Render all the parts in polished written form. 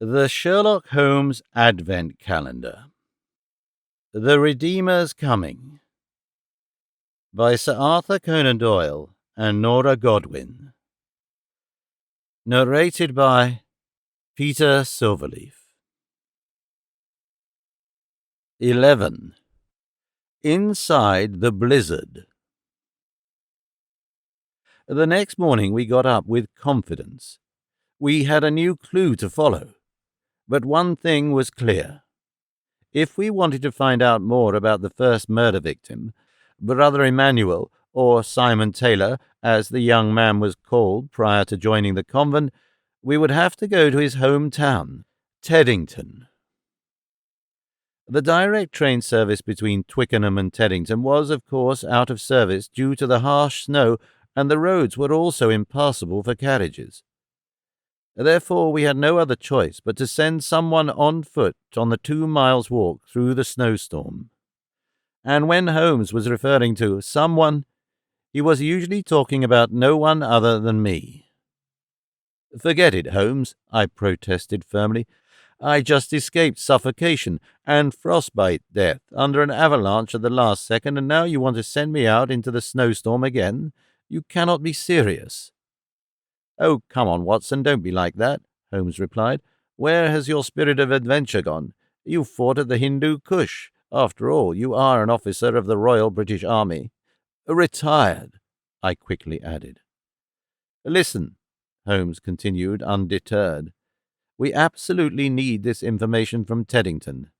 The Sherlock Holmes Advent Calendar. The Redeemer's Coming by Sir Arthur Conan Doyle and Nora Godwin. Narrated by Peter Silverleaf. 11. Inside the Blizzard. The next morning we got up with confidence. We had a new clue to follow. But one thing was clear. If we wanted to find out more about the first murder victim, Brother Emmanuel, or Simon Taylor, as the young man was called prior to joining the convent, we would have to go to his hometown, Teddington. The direct train service between Twickenham and Teddington was, of course, out of service due to the harsh snow, and the roads were also impassable for carriages. Therefore, we had no other choice but to send someone on foot on the 2 miles walk through the snowstorm. And when Holmes was referring to someone, he was usually talking about no one other than me. "Forget it, Holmes," I protested firmly. "I just escaped suffocation and frostbite death under an avalanche at the last second, and now you want to send me out into the snowstorm again? You cannot be serious." "Oh, come on, Watson, don't be like that," Holmes replied. "Where has your spirit of adventure gone? You fought at the Hindu Kush. After all, you are an officer of the Royal British Army." "Retired," I quickly added. "Listen," Holmes continued, undeterred. "We absolutely need this information from Teddington.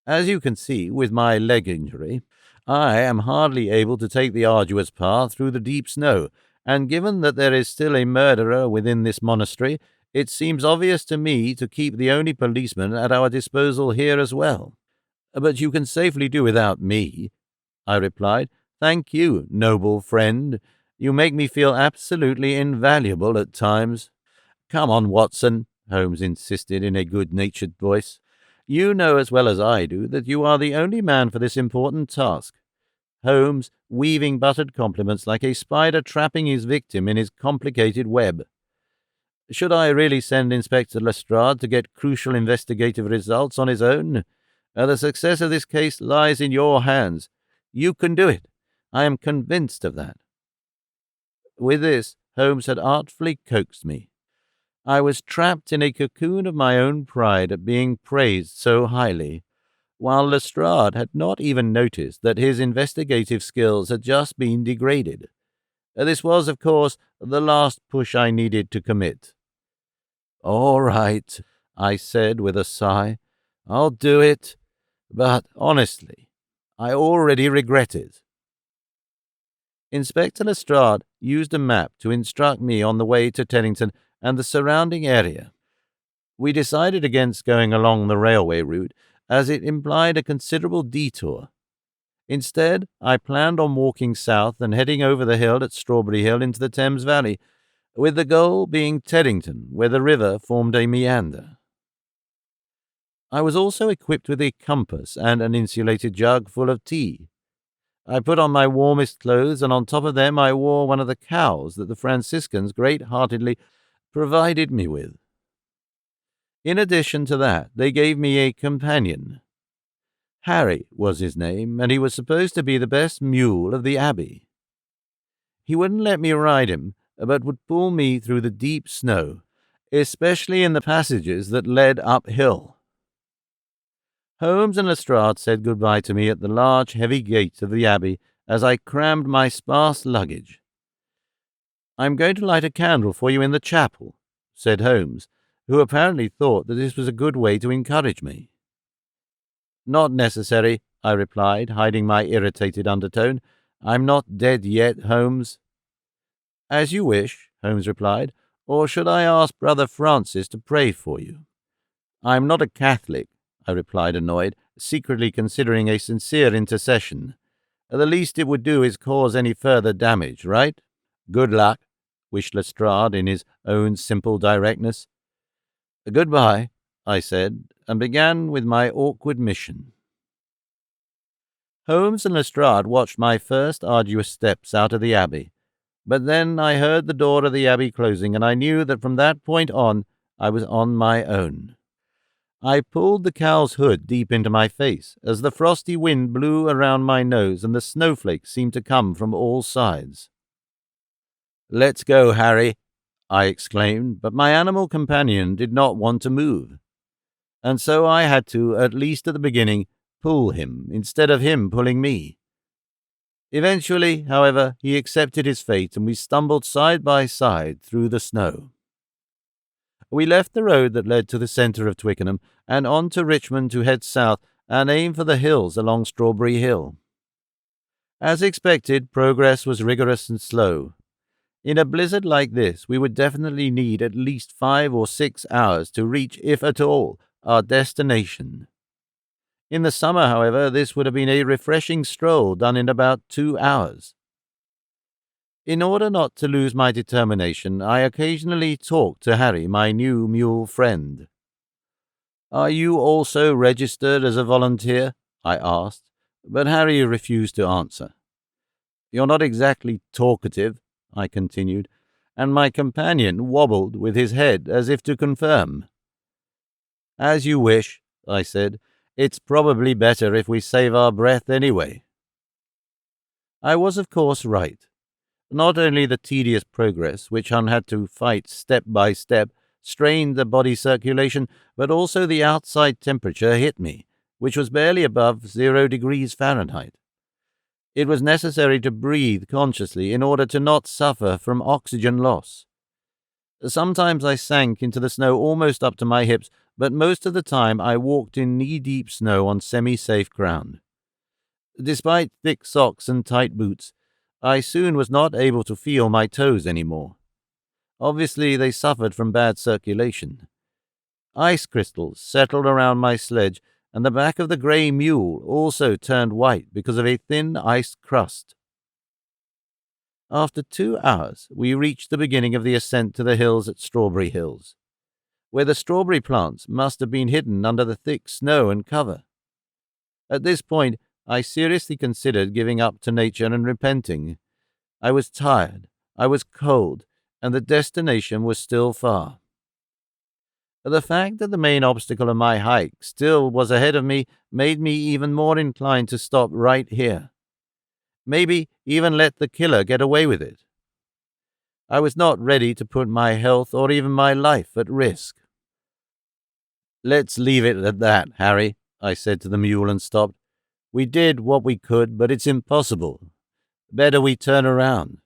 As you can see, with my leg injury, I am hardly able to take the arduous path through the deep snow, and given that there is still a murderer within this monastery, it seems obvious to me to keep the only policeman at our disposal here as well." "But you can safely do without me," I replied. "Thank you, noble friend. You make me feel absolutely invaluable at times." "Come on, Watson," Holmes insisted in a good-natured voice. "You know as well as I do that you are the only man for this important task." Holmes weaving buttered compliments like a spider trapping his victim in his complicated web. "Should I really send Inspector Lestrade to get crucial investigative results on his own? The success of this case lies in your hands. You can do it. I am convinced of that." With this, Holmes had artfully coaxed me. I was trapped in a cocoon of my own pride at being praised so highly, while Lestrade had not even noticed that his investigative skills had just been degraded. This was, of course, the last push I needed to commit. "All right," I said with a sigh. "I'll do it. But, honestly, I already regret it." Inspector Lestrade used a map to instruct me on the way to Teddington and the surrounding area. We decided against going along the railway route, as it implied a considerable detour. Instead, I planned on walking south and heading over the hill at Strawberry Hill into the Thames Valley, with the goal being Teddington, where the river formed a meander. I was also equipped with a compass and an insulated jug full of tea. I put on my warmest clothes, and on top of them I wore one of the cows that the Franciscans great-heartedly provided me with. In addition to that, they gave me a companion. Harry was his name, and he was supposed to be the best mule of the abbey. He wouldn't let me ride him, but would pull me through the deep snow, especially in the passages that led uphill. Holmes and Lestrade said goodbye to me at the large, heavy gates of the abbey as I crammed my sparse luggage. "I'm going to light a candle for you in the chapel," said Holmes, who apparently thought that this was a good way to encourage me. "Not necessary," I replied, hiding my irritated undertone. "I'm not dead yet, Holmes." "As you wish," Holmes replied. "Or should I ask Brother Francis to pray for you?" "I'm not a Catholic," I replied, annoyed, secretly considering a sincere intercession. "The least it would do is cause any further damage, right?" "Good luck," wished Lestrade in his own simple directness. "Goodbye," I said, and began with my awkward mission. Holmes and Lestrade watched my first arduous steps out of the abbey, but then I heard the door of the abbey closing, and I knew that from that point on I was on my own. I pulled the cow's hood deep into my face as the frosty wind blew around my nose and the snowflakes seemed to come from all sides. "Let's go, Harry," I exclaimed, but my animal companion did not want to move, and so I had to, at least at the beginning, pull him instead of him pulling me. Eventually, however, he accepted his fate and we stumbled side by side through the snow. We left the road that led to the centre of Twickenham and on to Richmond to head south and aim for the hills along Strawberry Hill. As expected, progress was rigorous and slow. In a blizzard like this, we would definitely need at least 5 or 6 hours to reach, if at all, our destination. In the summer, however, this would have been a refreshing stroll done in about 2 hours. In order not to lose my determination, I occasionally talked to Harry, my new mule friend. "Are you also registered as a volunteer?" I asked, but Harry refused to answer. "You're not exactly talkative," I continued, and my companion wobbled with his head as if to confirm. "As you wish," I said. "It's probably better if we save our breath anyway." I was, of course, right. Not only the tedious progress, which one had to fight step by step, strained the body circulation, but also the outside temperature hit me, which was barely above 0 degrees Fahrenheit. It was necessary to breathe consciously in order to not suffer from oxygen loss. Sometimes I sank into the snow almost up to my hips, but most of the time I walked in knee-deep snow on semi-safe ground. Despite thick socks and tight boots, I soon was not able to feel my toes anymore. Obviously, they suffered from bad circulation. Ice crystals settled around my sledge, and the back of the grey mule also turned white because of a thin ice crust. After 2 hours, we reached the beginning of the ascent to the hills at Strawberry Hills, where the strawberry plants must have been hidden under the thick snow and cover. At this point, I seriously considered giving up to nature and repenting. I was tired, I was cold, and the destination was still far. The fact that the main obstacle of my hike still was ahead of me made me even more inclined to stop right here. Maybe even let the killer get away with it. I was not ready to put my health or even my life at risk. "Let's leave it at that, Harry," I said to the mule and stopped. "We did what we could, but it's impossible. Better we turn around."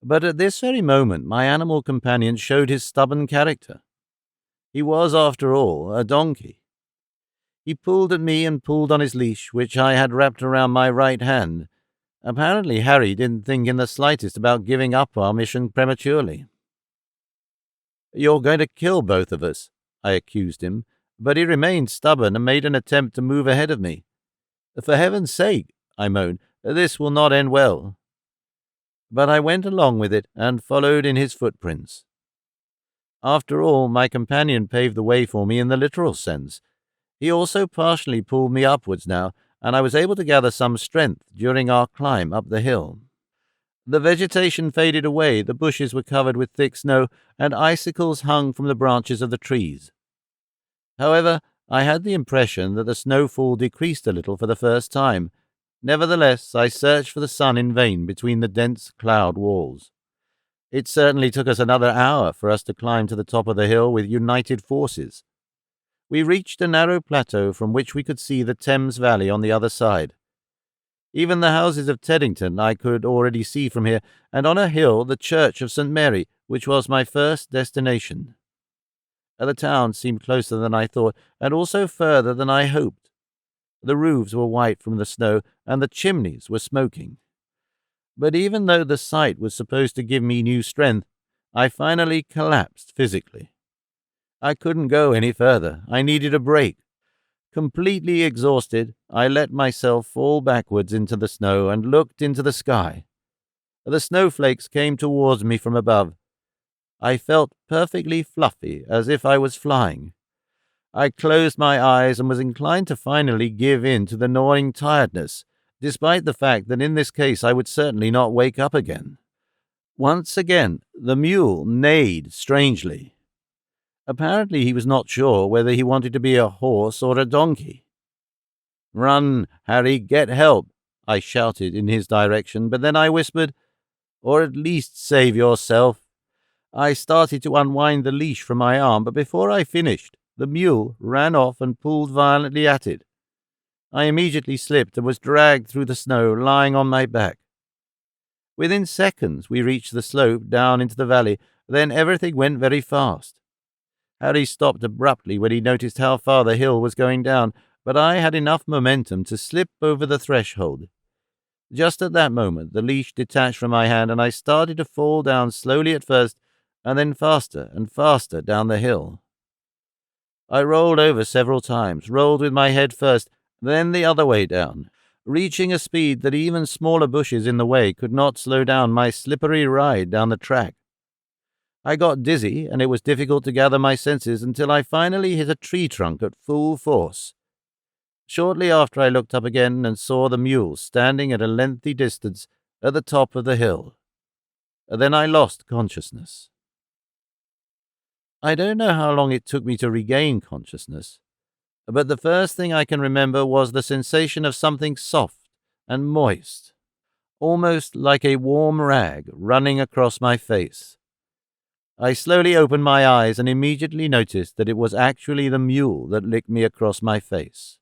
But at this very moment my animal companion showed his stubborn character. He was, after all, a donkey. He pulled at me and pulled on his leash, which I had wrapped around my right hand. Apparently Harry didn't think in the slightest about giving up our mission prematurely. "You're going to kill both of us," I accused him, but he remained stubborn and made an attempt to move ahead of me. "For heaven's sake," I moaned, "this will not end well." But I went along with it and followed in his footprints. After all, my companion paved the way for me in the literal sense. He also partially pulled me upwards now, and I was able to gather some strength during our climb up the hill. The vegetation faded away, the bushes were covered with thick snow, and icicles hung from the branches of the trees. However, I had the impression that the snowfall decreased a little for the first time. Nevertheless, I searched for the sun in vain between the dense cloud walls. It certainly took us another hour for us to climb to the top of the hill with united forces. We reached a narrow plateau from which we could see the Thames Valley on the other side. Even the houses of Teddington I could already see from here, and on a hill the church of St. Mary, which was my first destination. The town seemed closer than I thought, and also further than I hoped. The roofs were white from the snow, and the chimneys were smoking. But even though the sight was supposed to give me new strength, I finally collapsed physically. I couldn't go any further. I needed a break. Completely exhausted, I let myself fall backwards into the snow and looked into the sky. The snowflakes came towards me from above. I felt perfectly fluffy, as if I was flying. I closed my eyes and was inclined to finally give in to the gnawing tiredness, despite the fact that in this case I would certainly not wake up again. Once again, the mule neighed strangely. Apparently he was not sure whether he wanted to be a horse or a donkey. "Run, Harry, get help," I shouted in his direction, but then I whispered, "Or at least save yourself." I started to unwind the leash from my arm, but before I finished, the mule ran off and pulled violently at it. I immediately slipped and was dragged through the snow, lying on my back. Within seconds we reached the slope down into the valley, then everything went very fast. Harry stopped abruptly when he noticed how far the hill was going down, but I had enough momentum to slip over the threshold. Just at that moment, the leash detached from my hand, and I started to fall down slowly at first, and then faster and faster down the hill. I rolled over several times, rolled with my head first, then the other way down, reaching a speed that even smaller bushes in the way could not slow down my slippery ride down the track. I got dizzy, and it was difficult to gather my senses until I finally hit a tree trunk at full force. Shortly after, I looked up again and saw the mule standing at a lengthy distance at the top of the hill. Then I lost consciousness. I don't know how long it took me to regain consciousness, but the first thing I can remember was the sensation of something soft and moist, almost like a warm rag running across my face. I slowly opened my eyes and immediately noticed that it was actually the mule that licked me across my face.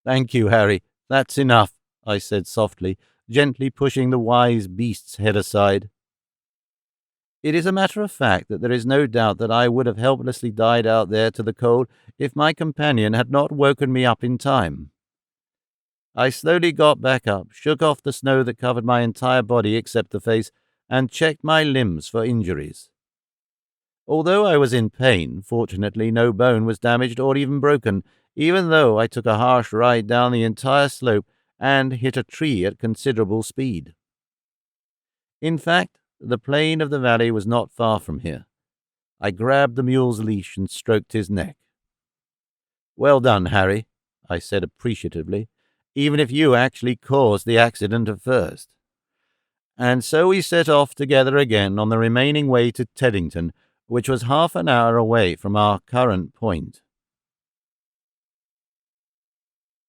"Thank you, Harry. That's enough," I said softly, gently pushing the wise beast's head aside. It is a matter of fact that there is no doubt that I would have helplessly died out there to the cold if my companion had not woken me up in time. I slowly got back up, shook off the snow that covered my entire body except the face, and checked my limbs for injuries. Although I was in pain, fortunately no bone was damaged or even broken, even though I took a harsh ride down the entire slope and hit a tree at considerable speed. In fact, the plain of the valley was not far from here. I grabbed the mule's leash and stroked his neck. "Well done, Harry," I said appreciatively, "even if you actually caused the accident at first." And so we set off together again on the remaining way to Teddington, which was half an hour away from our current point.